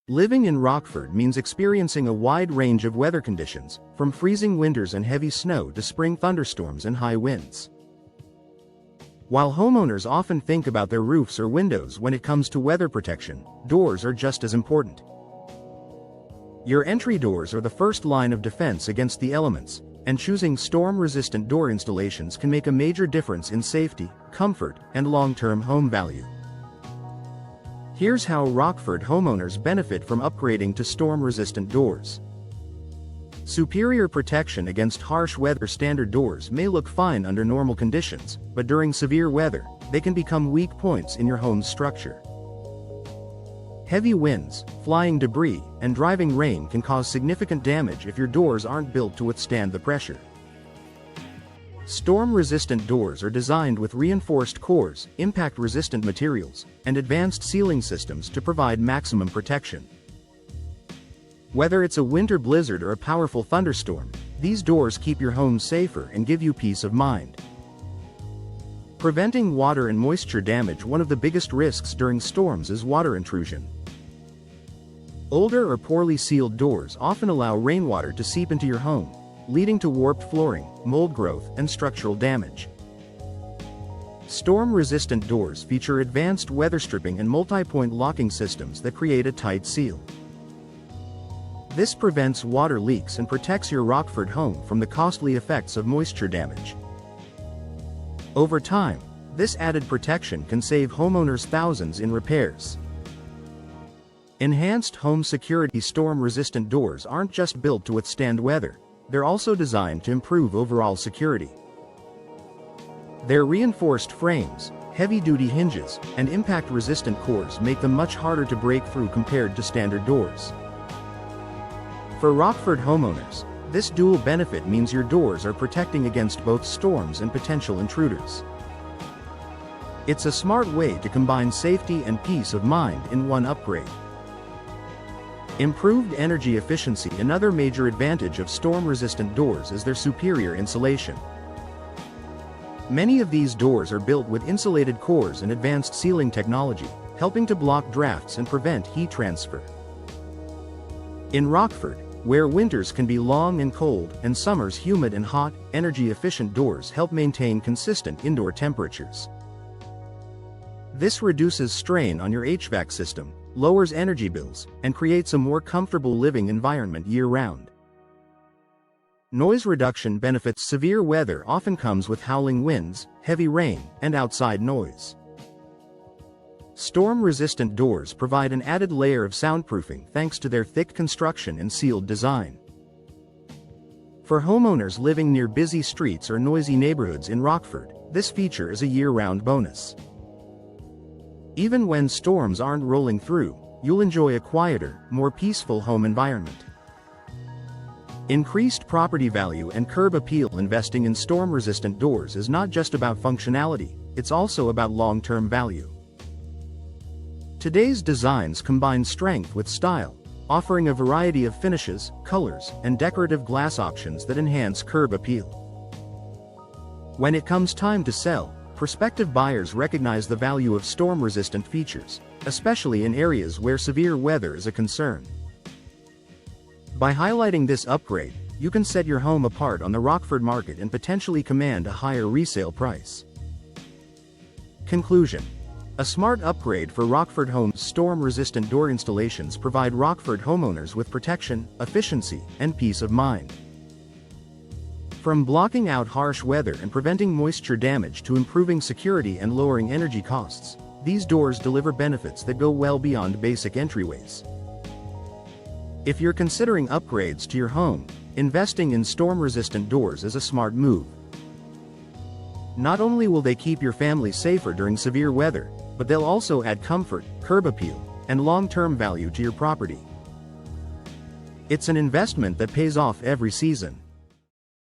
Living in Rockford means experiencing a wide range of weather conditions, from freezing winters and heavy snow to spring thunderstorms and high winds. While homeowners often think about their roofs or windows when it comes to weather protection, doors are just as important. Your entry doors are the first line of defense against the elements, and choosing storm-resistant door installations can make a major difference in safety, comfort, and long-term home value. Here's how Rockford homeowners benefit from upgrading to storm-resistant doors. Superior protection against harsh weather. Standard doors may look fine under normal conditions, but during severe weather, they can become weak points in your home's structure. Heavy winds, flying debris, and driving rain can cause significant damage if your doors aren't built to withstand the pressure. Storm-resistant doors are designed with reinforced cores, impact-resistant materials, and advanced sealing systems to provide maximum protection. Whether it's a winter blizzard or a powerful thunderstorm, these doors keep your home safer and give you peace of mind. Preventing water and moisture damage. One of the biggest risks during storms is water intrusion. Older or poorly sealed doors often allow rainwater to seep into your home, leading to warped flooring, mold growth, and structural damage. Storm-resistant doors feature advanced weather stripping and multi-point locking systems that create a tight seal. This prevents water leaks and protects your Rockford home from the costly effects of moisture damage. Over time, this added protection can save homeowners thousands in repairs. Enhanced home security. Storm-resistant doors aren't just built to withstand weather, they're also designed to improve overall security. Their reinforced frames, heavy-duty hinges, and impact-resistant cores make them much harder to break through compared to standard doors. For Rockford homeowners, this dual benefit means your doors are protecting against both storms and potential intruders. It's a smart way to combine safety and peace of mind in one upgrade. Improved energy efficiency. Another major advantage of storm-resistant doors is their superior insulation. Many of these doors are built with insulated cores and advanced sealing technology, helping to block drafts and prevent heat transfer. In Rockford, where winters can be long and cold and summers humid and hot, energy-efficient doors help maintain consistent indoor temperatures. This reduces strain on your HVAC system, lowers energy bills, and creates a more comfortable living environment year-round. Noise reduction benefits. Severe weather often comes with howling winds, heavy rain, and outside noise. Storm-resistant doors provide an added layer of soundproofing thanks to their thick construction and sealed design. For homeowners living near busy streets or noisy neighborhoods in Rockford, this feature is a year-round bonus. Even when storms aren't rolling through, you'll enjoy a quieter, more peaceful home environment. Increased property value and curb appeal. Investing in storm-resistant doors is not just about functionality, it's also about long-term value. Today's designs combine strength with style, offering a variety of finishes, colors, and decorative glass options that enhance curb appeal. When it comes time to sell, prospective buyers recognize the value of storm-resistant features, especially in areas where severe weather is a concern. By highlighting this upgrade, you can set your home apart on the Rockford market and potentially command a higher resale price. Conclusion: a smart upgrade for Rockford homes. Storm-resistant door installations provide Rockford homeowners with protection, efficiency, and peace of mind. From blocking out harsh weather and preventing moisture damage to improving security and lowering energy costs, these doors deliver benefits that go well beyond basic entryways. If you're considering upgrades to your home, investing in storm-resistant doors is a smart move. Not only will they keep your family safer during severe weather, but they'll also add comfort, curb appeal, and long-term value to your property. It's an investment that pays off every season.